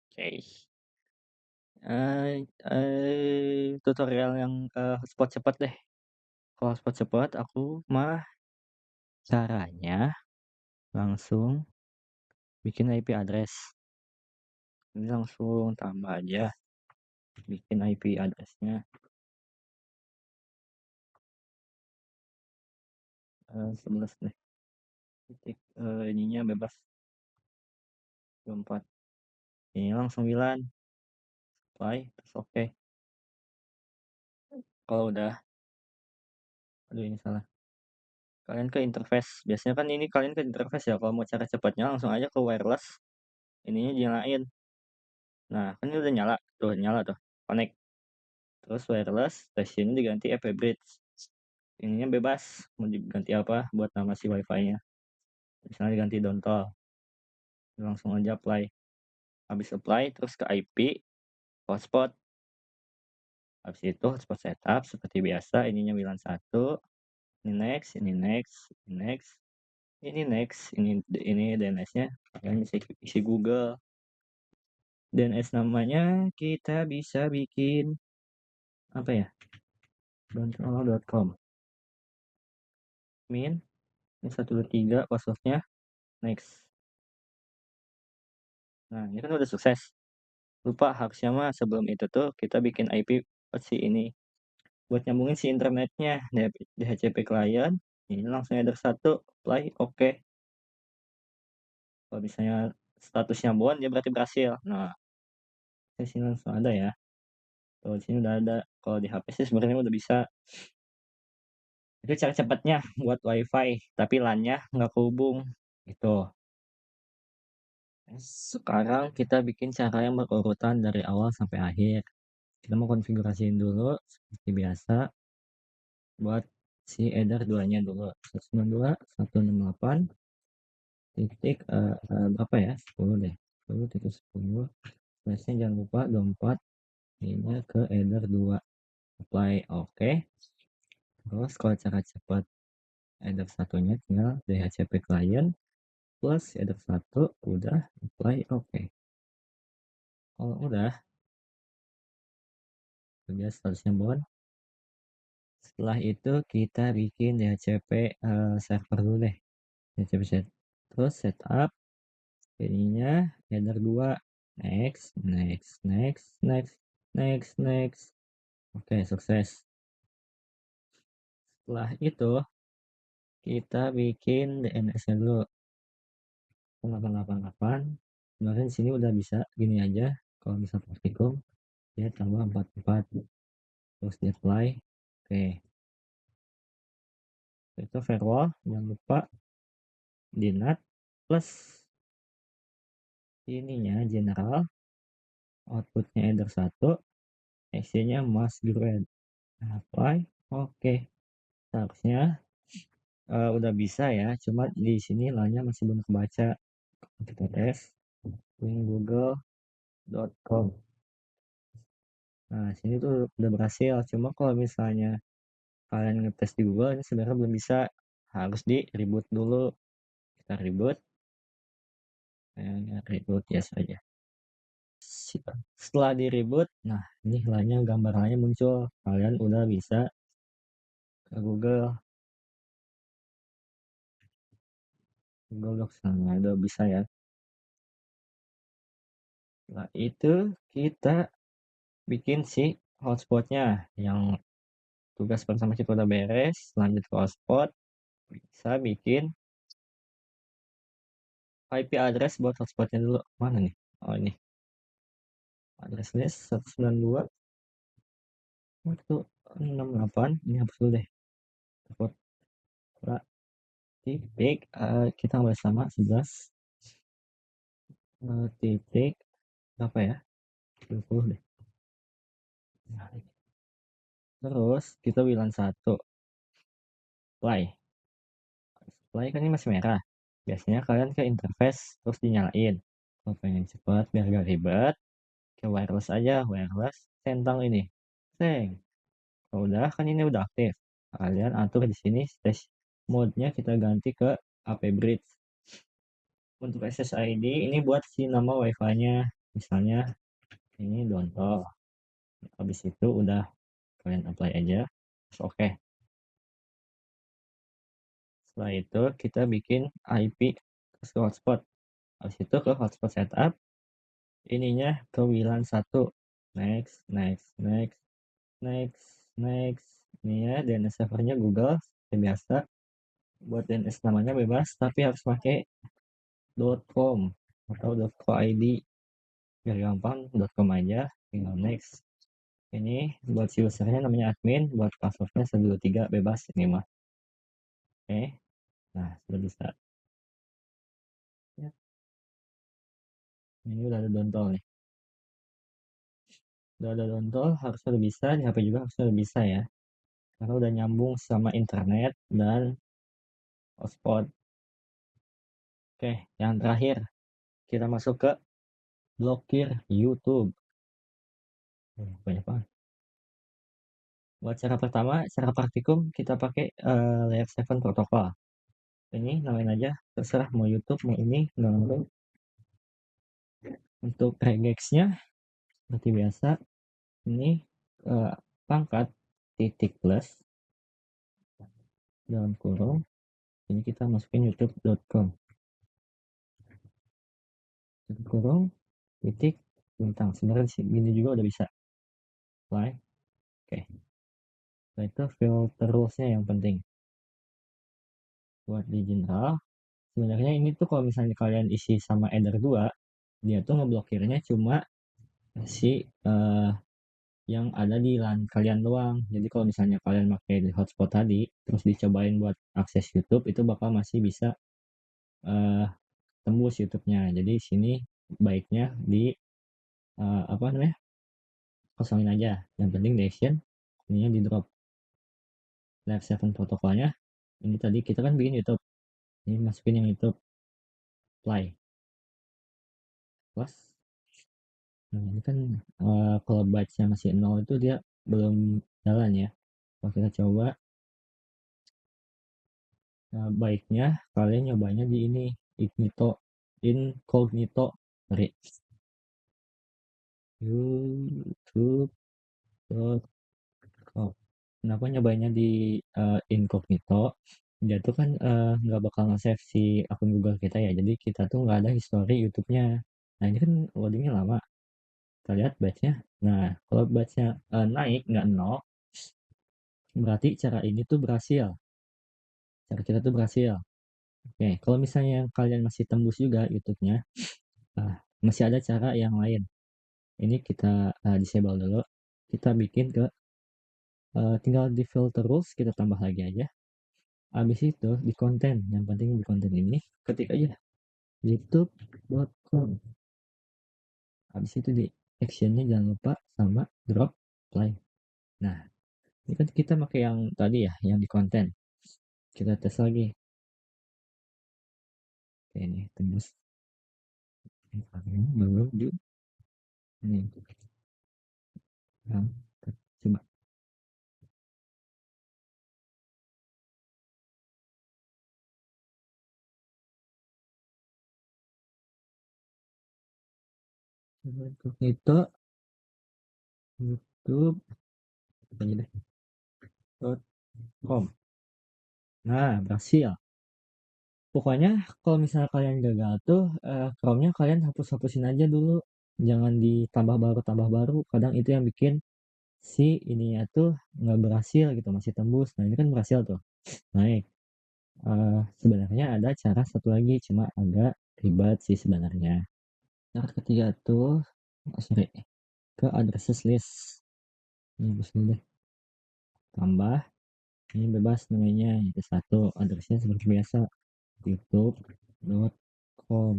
Oke. Tutorial yang, hotspot cepet deh. Kalau hotspot cepet aku mah caranya langsung bikin IP address. Ini langsung tambah aja, bikin IP address-nya, 11 deh, titik, ininya bebas 24. Ini langsung VLAN, apply, terus oke. Kalau udah aduh ini salah. Kalian ke interface, biasanya kan ini kalian ke interface ya, kalau mau cara cepatnya langsung aja ke wireless, ininya nyalain. Nah, kan ini udah nyala tuh, connect. Terus wireless, stasiunnya diganti EP Bridge. Ininya bebas, mau diganti apa buat nama si WiFi-nya. Misalnya diganti Dontol, langsung aja apply. Habis apply, terus ke IP, hotspot. Habis itu hotspot setup seperti biasa, ininya WLAN 1, ini next, ini next, ini next, ini next, ini DNS-nya. Kalian isi Google. DNS namanya kita bisa bikin apa ya? Dontol.com. Min, ini 123 passwordnya, next. Nah, ini kan udah sukses. Lupa harusnya mah sebelum itu tuh kita bikin IP buat si ini, buat nyambungin si internetnya, DHCP client, ini langsung header 1, apply, oke. Kalau misalnya statusnya bound, ya berarti berhasil. Nah, di sini langsung ada ya. Tuh, di sini udah ada. Kalau di HP sih sebenarnya udah bisa. Itu cara cepatnya buat WiFi, tapi LAN-nya nggak kehubung, gitu. Sekarang kita bikin cara yang berurutan dari awal sampai akhir. Kita mau konfigurasiin dulu seperti biasa buat si header 2-nya dulu. 192.168 titik berapa ya? 10 deh. 10.10. Flashnya jangan lupa 24 ini ke header 2. Apply oke. Terus kalau cara cepat header satunya tinggal DHCP client plus header 1 udah apply oke. Kalau udah statusnya bound. Setelah itu kita bikin DHCP server dulu deh. DHCP set. Terus setup ininya header 2. Next, next, next, next, next, next. Oke, sukses. Setelah itu kita bikin DNS-nya dulu. 888. Kemarin sini udah bisa gini aja. Kalau bisa praktikum dia tambah 44. Terus di apply. Oke. Itu firewall, jangan lupa di NAT plus ininya general, outputnya header 1, isinya must grade. Apply, oke. Seharusnya udah bisa ya, cuma di sini LAN-nya masih belum kebaca. Kita tes winggoogle.com. Nah, sini tuh udah berhasil. Cuma kalau misalnya kalian ngetes di Google ini sebenarnya belum bisa, harus di reboot dulu. Kita reboot, reboot ya saja. Setelah di reboot, nah ini LAN-nya, gambar LAN-nya muncul. Kalian udah bisa ke Google Docs, nah udah bisa ya. Setelah itu kita bikin si hotspotnya, yang tugas pertama kita udah beres. Lanjut ke hotspot, bisa bikin IP address buat hotspotnya dulu. Mana nih? Oh ini, address list 192.168. Ini hapus dulu deh. Takut titik, kita ambil sama 11 titik apa ya? 20 deh. Nah, terus kita bilang 1 play. Play kan ini masih merah. Biasanya kalian ke interface terus dinyalain. Kalau pengen cepat biar gak ribet, ke wireless aja, wireless centang ini. Seng. Kalau udah kan ini udah aktif. Kalian atur di sini stage mode-nya kita ganti ke AP Bridge. Untuk SSID ini buat si nama WiFi-nya. Misalnya ini download, habis itu udah kalian apply aja, terus oke. Setelah itu kita bikin IP terus ke hotspot, habis itu ke hotspot setup, ininya ke WLAN 1, next next next next next. Ini ya DNS servernya Google seperti biasa. Buat DNS namanya bebas tapi harus pakai .com atau .co.id, biar gampang .com aja, tinggal next. Ini buat si usernya namanya admin, buat passwordnya 123 bebas ini mah. Oke, nah sudah bisa ya. Ini udah ada dontol nih, udah ada dontol, harusnya udah bisa di HP juga, harusnya udah bisa ya, karena udah nyambung sama internet dan hotspot. Oke, yang terakhir kita masuk ke blokir YouTube. Banyak banget. Buat cara pertama, cara praktikum kita pakai layer 7 protokol. Ini namain aja, terserah mau YouTube mau ini, nggak ngaruh. Untuk regexnya seperti biasa, ini pangkat titik plus dalam kurung, ini kita masukin youtube.com, tutup kurung titik bintang. Sebenarnya gini juga udah bisa apply. Oke, setelah itu filter rulesnya yang penting. Buat di general, sebenarnya ini tuh kalau misalnya kalian isi sama Eder 2, dia tuh ngeblokirnya cuma si yang ada di LAN kalian doang. Jadi kalau misalnya kalian pakai di hotspot tadi, terus dicobain buat akses YouTube, itu bakal masih bisa uh, tembus YouTube-nya. Jadi sini baiknya di apa namanya, kosongin aja. Yang penting di action, ininya di drop. Layer 7 protokolnya, ini tadi kita kan bikin YouTube. Ini masukin yang YouTube, play. Plus, nah ini kan kalau batch-nya masih 0 itu dia belum jalan ya. Kalau kita coba, baiknya kalian nyobanya di ini, incognito, sorry, youtube.com. Kenapa nyobainnya di incognito? Dia tuh kan nggak bakal nge-save si akun Google kita ya, jadi kita tuh nggak ada history YouTube-nya. Nah ini kan loadingnya lama, kita lihat batch-nya. Nah kalau batch-nya naik nggak nol, berarti cara ini tuh berhasil, cara kita tuh berhasil. Oke, kalau misalnya kalian masih tembus juga YouTube-nya, masih ada cara yang lain. Ini kita disable dulu, kita bikin ke tinggal di filter rules, kita tambah lagi aja. Habis itu di konten, yang penting di konten ini ketik aja youtube.com. Habis itu di actionnya jangan lupa sama drop play. Nah ini kan kita pakai yang tadi ya, yang di konten. Kita tes lagi. Oke, ini tembus. Belum di ini. Nah, coba itu youtube aja deh .com. Nah berhasil. Pokoknya kalau misalnya kalian gagal tuh, Chrome-nya kalian hapus-hapusin aja dulu. Jangan ditambah baru. Kadang itu yang bikin si ininya tuh nggak berhasil gitu, masih tembus. Nah ini kan berhasil tuh. Naik. Sebenarnya ada cara satu lagi, cuma agak ribet sih sebenarnya. Cara ketiga tuh, sorry, ke addresses list. Ini bos dulu deh. Tambah. Ini bebas namanya. Itu satu. Addressnya seperti biasa. youtube.com.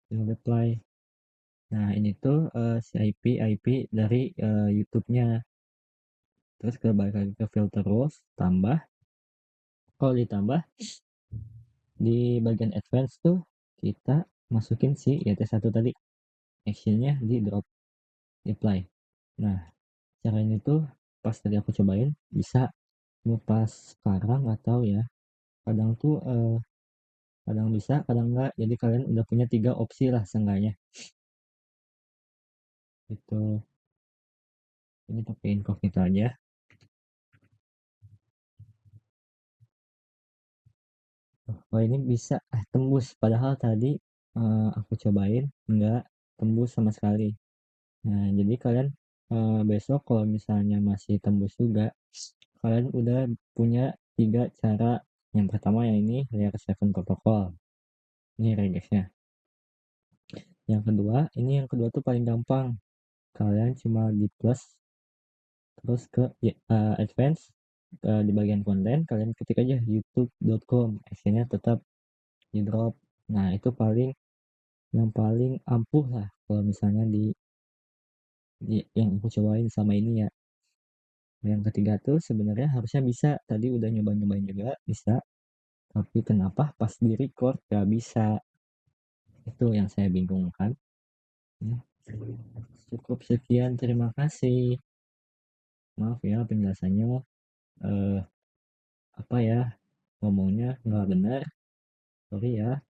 Tinggal apply. Nah, ini tuh si IP dari YouTube-nya. Terus ke balik lagi ke filter rules, tambah. Kalau ditambah di bagian advance tuh kita masukin si YT1 tadi. Actionnya di drop, di apply. Nah, cara ini tuh pas tadi aku cobain bisa pas sekarang atau ya. Kadang tuh kadang bisa, kadang enggak. Jadi kalian udah punya 3 opsi lah seenggaknya. Itu, ini pakai incognito aja. Oh, ini bisa tembus. Padahal tadi aku cobain nggak tembus sama sekali. Nah, jadi kalian besok kalau misalnya masih tembus juga, kalian udah punya tiga cara. Yang pertama yang ini layer 7 protocol. Ini regex-nya. Yang kedua tuh paling gampang. Kalian cuma di plus terus ke ya, advance di bagian konten kalian ketik aja youtube.com, actionnya tetap di drop. Nah, itu yang paling ampuh lah kalau misalnya yang aku cobain sama ini ya. Yang ketiga tuh sebenarnya harusnya bisa, tadi udah nyobain juga bisa, tapi kenapa pas di record gak bisa? Itu yang saya bingungkan. Ya, cukup sekian, terima kasih. Maaf ya penjelasannya, eh, apa ya, ngomongnya nggak benar, sorry ya.